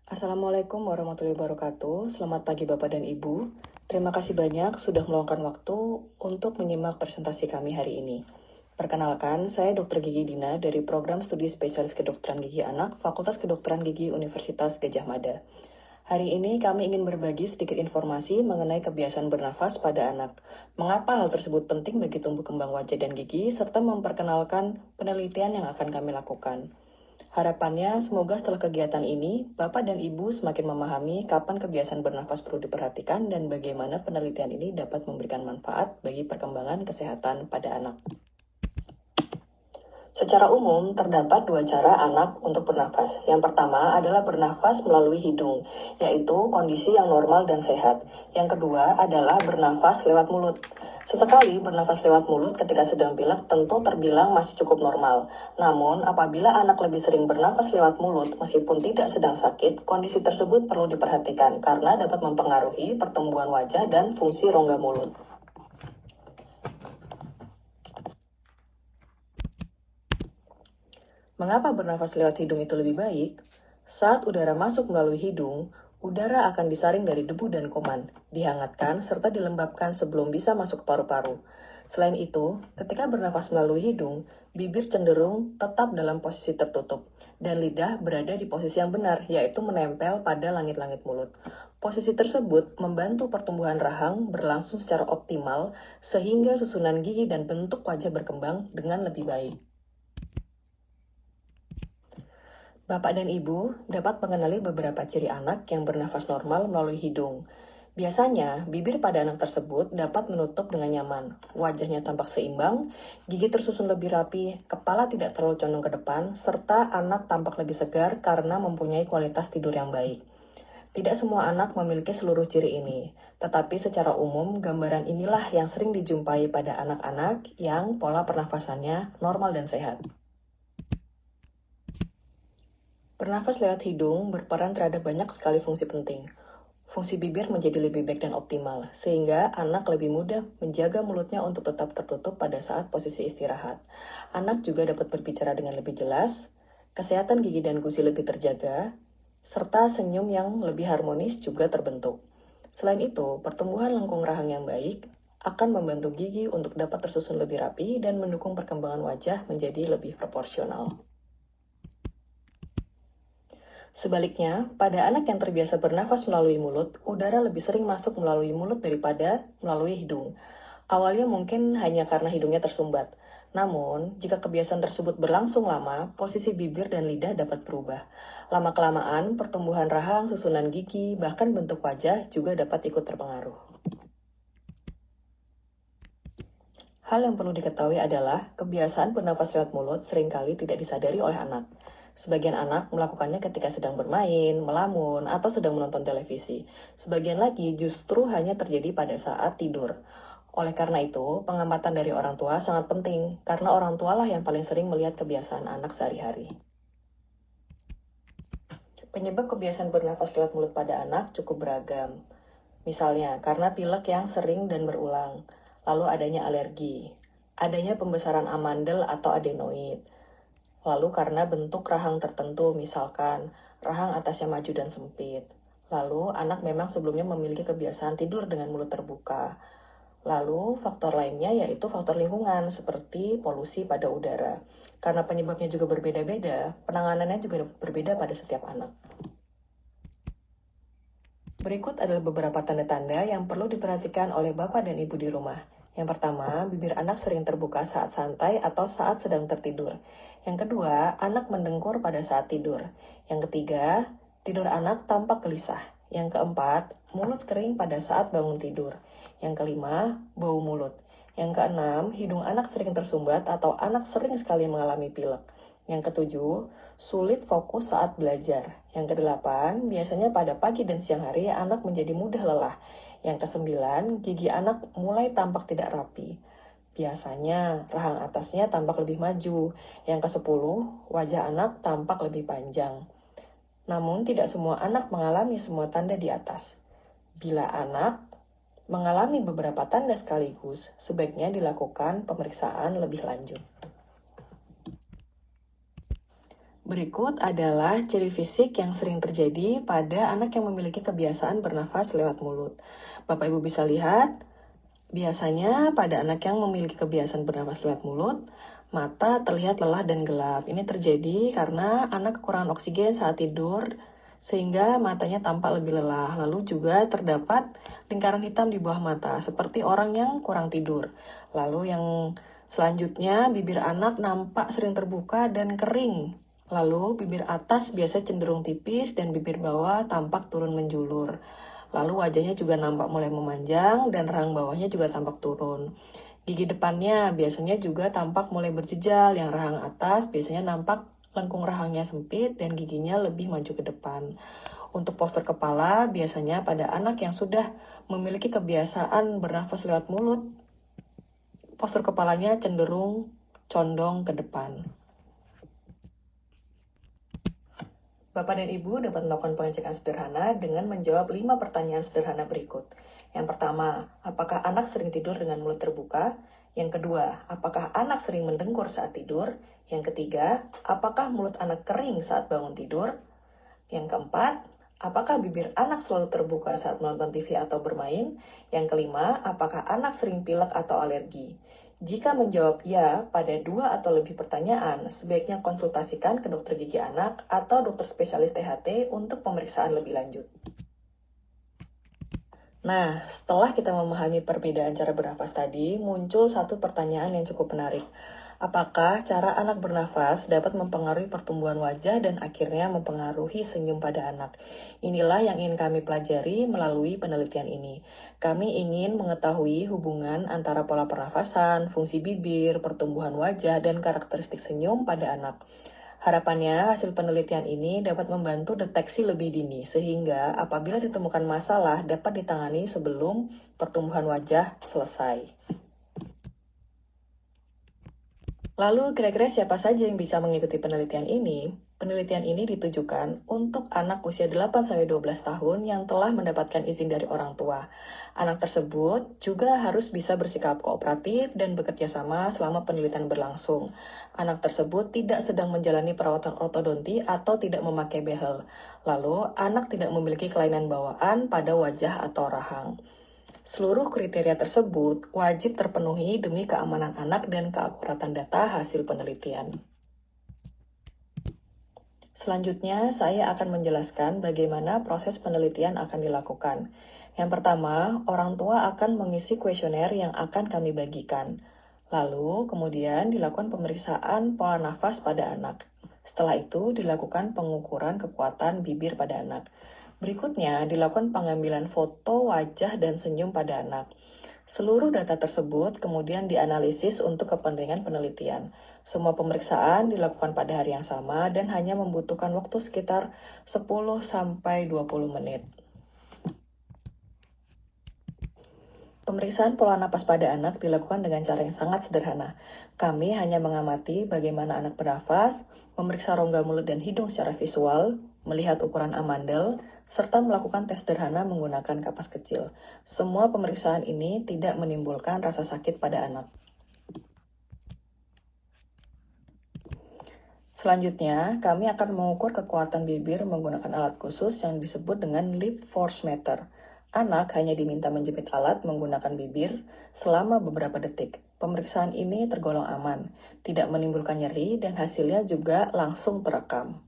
Assalamualaikum warahmatullahi wabarakatuh. Selamat pagi Bapak dan Ibu. Terima kasih banyak sudah meluangkan waktu untuk menyimak presentasi kami hari ini. Perkenalkan, saya Dr. Gigi Dina dari Program Studi Spesialis Kedokteran Gigi Anak, Fakultas Kedokteran Gigi Universitas Gadjah Mada. Hari ini kami ingin berbagi sedikit informasi mengenai kebiasaan bernafas pada anak. Mengapa hal tersebut penting bagi tumbuh kembang wajah dan gigi, serta memperkenalkan penelitian yang akan kami lakukan. Harapannya, semoga setelah kegiatan ini, Bapak dan Ibu semakin memahami kapan kebiasaan bernafas perlu diperhatikan dan bagaimana penelitian ini dapat memberikan manfaat bagi perkembangan kesehatan pada anak. Secara umum, terdapat dua cara anak untuk bernafas. Yang pertama adalah bernafas melalui hidung, yaitu kondisi yang normal dan sehat. Yang kedua adalah bernafas lewat mulut. Sesekali bernafas lewat mulut ketika sedang pilek tentu terbilang masih cukup normal. Namun, apabila anak lebih sering bernafas lewat mulut meskipun tidak sedang sakit, kondisi tersebut perlu diperhatikan karena dapat mempengaruhi pertumbuhan wajah dan fungsi rongga mulut. Mengapa bernafas lewat hidung itu lebih baik? Saat udara masuk melalui hidung, udara akan disaring dari debu dan kuman, dihangatkan serta dilembabkan sebelum bisa masuk ke paru-paru. Selain itu, ketika bernafas melalui hidung, bibir cenderung tetap dalam posisi tertutup, dan lidah berada di posisi yang benar, yaitu menempel pada langit-langit mulut. Posisi tersebut membantu pertumbuhan rahang berlangsung secara optimal, sehingga susunan gigi dan bentuk wajah berkembang dengan lebih baik. Bapak dan Ibu dapat mengenali beberapa ciri anak yang bernafas normal melalui hidung. Biasanya, bibir pada anak tersebut dapat menutup dengan nyaman, wajahnya tampak seimbang, gigi tersusun lebih rapi, kepala tidak terlalu condong ke depan, serta anak tampak lebih segar karena mempunyai kualitas tidur yang baik. Tidak semua anak memiliki seluruh ciri ini, tetapi secara umum gambaran inilah yang sering dijumpai pada anak-anak yang pola pernafasannya normal dan sehat. Bernafas lewat hidung berperan terhadap banyak sekali fungsi penting. Fungsi bibir menjadi lebih baik dan optimal, sehingga anak lebih mudah menjaga mulutnya untuk tetap tertutup pada saat posisi istirahat. Anak juga dapat berbicara dengan lebih jelas, kesehatan gigi dan gusi lebih terjaga, serta senyum yang lebih harmonis juga terbentuk. Selain itu, pertumbuhan lengkung rahang yang baik akan membantu gigi untuk dapat tersusun lebih rapi dan mendukung perkembangan wajah menjadi lebih proporsional. Sebaliknya, pada anak yang terbiasa bernafas melalui mulut, udara lebih sering masuk melalui mulut daripada melalui hidung. Awalnya mungkin hanya karena hidungnya tersumbat. Namun, jika kebiasaan tersebut berlangsung lama, posisi bibir dan lidah dapat berubah. Lama-kelamaan, pertumbuhan rahang, susunan gigi, bahkan bentuk wajah juga dapat ikut terpengaruh. Hal yang perlu diketahui adalah kebiasaan bernafas lewat mulut seringkali tidak disadari oleh anak. Sebagian anak melakukannya ketika sedang bermain, melamun, atau sedang menonton televisi. Sebagian lagi justru hanya terjadi pada saat tidur. Oleh karena itu, pengamatan dari orang tua sangat penting, karena orang tualah yang paling sering melihat kebiasaan anak sehari-hari. Penyebab kebiasaan bernafas lewat mulut pada anak cukup beragam. Misalnya, karena pilek yang sering dan berulang, lalu adanya alergi, adanya pembesaran amandel atau adenoid, lalu karena bentuk rahang tertentu, misalkan rahang atasnya maju dan sempit. Lalu anak memang sebelumnya memiliki kebiasaan tidur dengan mulut terbuka. Lalu faktor lainnya yaitu faktor lingkungan seperti polusi pada udara. Karena penyebabnya juga berbeda-beda, penanganannya juga berbeda pada setiap anak. Berikut adalah beberapa tanda-tanda yang perlu diperhatikan oleh Bapak dan Ibu di rumah. Yang pertama, bibir anak sering terbuka saat santai atau saat sedang tertidur. Yang kedua, anak mendengkur pada saat tidur. Yang ketiga, tidur anak tampak gelisah. Yang keempat, mulut kering pada saat bangun tidur. Yang kelima, bau mulut. Yang keenam, hidung anak sering tersumbat atau anak sering sekali mengalami pilek. Yang ketujuh, sulit fokus saat belajar. Yang kedelapan, biasanya pada pagi dan siang hari anak menjadi mudah lelah. Yang kesembilan, gigi anak mulai tampak tidak rapi. Biasanya, rahang atasnya tampak lebih maju. Yang kesepuluh, wajah anak tampak lebih panjang. Namun, tidak semua anak mengalami semua tanda di atas. Bila anak mengalami beberapa tanda sekaligus, sebaiknya dilakukan pemeriksaan lebih lanjut. Berikut adalah ciri fisik yang sering terjadi pada anak yang memiliki kebiasaan bernafas lewat mulut. Bapak Ibu bisa lihat, biasanya pada anak yang memiliki kebiasaan bernafas lewat mulut, mata terlihat lelah dan gelap. Ini terjadi karena anak kekurangan oksigen saat tidur, sehingga matanya tampak lebih lelah. Lalu juga terdapat lingkaran hitam di bawah mata, seperti orang yang kurang tidur. Lalu yang selanjutnya, bibir anak nampak sering terbuka dan kering. Lalu bibir atas biasa cenderung tipis dan bibir bawah tampak turun menjulur. Lalu wajahnya juga nampak mulai memanjang dan rahang bawahnya juga tampak turun. Gigi depannya biasanya juga tampak mulai berjejal, yang rahang atas biasanya nampak lengkung rahangnya sempit dan giginya lebih maju ke depan. Untuk postur kepala, biasanya pada anak yang sudah memiliki kebiasaan bernafas lewat mulut, postur kepalanya cenderung condong ke depan. Bapak dan Ibu dapat melakukan pengecekan sederhana dengan menjawab 5 pertanyaan sederhana berikut. Yang pertama, apakah anak sering tidur dengan mulut terbuka? Yang kedua, apakah anak sering mendengkur saat tidur? Yang ketiga, apakah mulut anak kering saat bangun tidur? Yang keempat, apakah bibir anak selalu terbuka saat menonton TV atau bermain? Yang kelima, apakah anak sering pilek atau alergi? Jika menjawab ya pada 2 atau lebih pertanyaan, sebaiknya konsultasikan ke dokter gigi anak atau dokter spesialis THT untuk pemeriksaan lebih lanjut. Nah, setelah kita memahami perbedaan cara bernafas tadi, muncul satu pertanyaan yang cukup menarik. Apakah cara anak bernafas dapat mempengaruhi pertumbuhan wajah dan akhirnya mempengaruhi senyum pada anak? Inilah yang ingin kami pelajari melalui penelitian ini. Kami ingin mengetahui hubungan antara pola pernafasan, fungsi bibir, pertumbuhan wajah, dan karakteristik senyum pada anak. Harapannya, hasil penelitian ini dapat membantu deteksi lebih dini, sehingga apabila ditemukan masalah dapat ditangani sebelum pertumbuhan wajah selesai. Lalu, kira-kira siapa saja yang bisa mengikuti penelitian ini? Penelitian ini ditujukan untuk anak usia 8-12 tahun yang telah mendapatkan izin dari orang tua. Anak tersebut juga harus bisa bersikap kooperatif dan bekerja sama selama penelitian berlangsung. Anak tersebut tidak sedang menjalani perawatan ortodonti atau tidak memakai behel. Lalu, anak tidak memiliki kelainan bawaan pada wajah atau rahang. Seluruh kriteria tersebut wajib terpenuhi demi keamanan anak dan keakuratan data hasil penelitian. Selanjutnya, saya akan menjelaskan bagaimana proses penelitian akan dilakukan. Yang pertama, orang tua akan mengisi kuesioner yang akan kami bagikan. Lalu, kemudian dilakukan pemeriksaan pola nafas pada anak. Setelah itu, dilakukan pengukuran kekuatan bibir pada anak. Berikutnya, dilakukan pengambilan foto wajah dan senyum pada anak. Seluruh data tersebut kemudian dianalisis untuk kepentingan penelitian. Semua pemeriksaan dilakukan pada hari yang sama dan hanya membutuhkan waktu sekitar 10-20 menit. Pemeriksaan pola napas pada anak dilakukan dengan cara yang sangat sederhana. Kami hanya mengamati bagaimana anak bernafas, memeriksa rongga mulut dan hidung secara visual, melihat ukuran amandel, serta melakukan tes sederhana menggunakan kapas kecil. Semua pemeriksaan ini tidak menimbulkan rasa sakit pada anak. Selanjutnya, kami akan mengukur kekuatan bibir menggunakan alat khusus yang disebut dengan lip force meter. Anak hanya diminta menjepit alat menggunakan bibir selama beberapa detik. Pemeriksaan ini tergolong aman, tidak menimbulkan nyeri, dan hasilnya juga langsung terekam.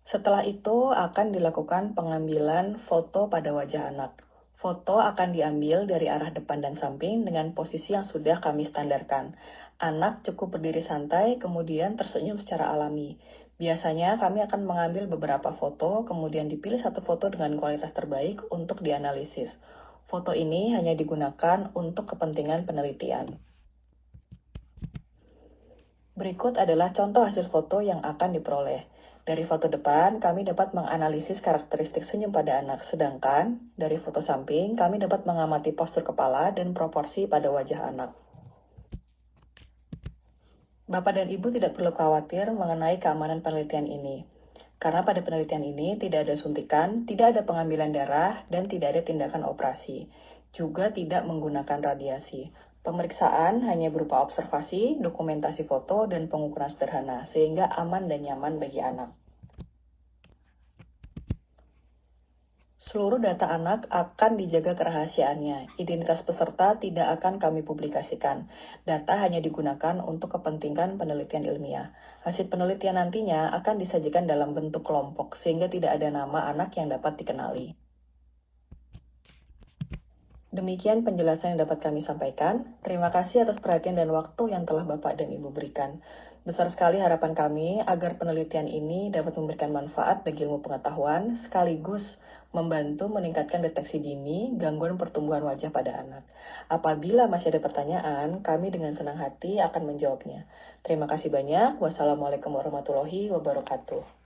Setelah itu akan dilakukan pengambilan foto pada wajah anak. Foto akan diambil dari arah depan dan samping dengan posisi yang sudah kami standarkan. Anak cukup berdiri santai, kemudian tersenyum secara alami. Biasanya kami akan mengambil beberapa foto, kemudian dipilih satu foto dengan kualitas terbaik untuk dianalisis. Foto ini hanya digunakan untuk kepentingan penelitian. Berikut adalah contoh hasil foto yang akan diperoleh. Dari foto depan, kami dapat menganalisis karakteristik senyum pada anak, sedangkan dari foto samping, kami dapat mengamati postur kepala dan proporsi pada wajah anak. Bapak dan Ibu tidak perlu khawatir mengenai keamanan penelitian ini, karena pada penelitian ini tidak ada suntikan, tidak ada pengambilan darah, dan tidak ada tindakan operasi. Juga tidak menggunakan radiasi. Pemeriksaan hanya berupa observasi, dokumentasi foto, dan pengukuran sederhana, sehingga aman dan nyaman bagi anak. Seluruh data anak akan dijaga kerahasiaannya. Identitas peserta tidak akan kami publikasikan. Data hanya digunakan untuk kepentingan penelitian ilmiah. Hasil penelitian nantinya akan disajikan dalam bentuk kelompok, sehingga tidak ada nama anak yang dapat dikenali. Demikian penjelasan yang dapat kami sampaikan. Terima kasih atas perhatian dan waktu yang telah Bapak dan Ibu berikan. Besar sekali harapan kami agar penelitian ini dapat memberikan manfaat bagi ilmu pengetahuan, sekaligus membantu meningkatkan deteksi dini gangguan pertumbuhan wajah pada anak. Apabila masih ada pertanyaan, kami dengan senang hati akan menjawabnya. Terima kasih banyak. Wassalamualaikum warahmatullahi wabarakatuh.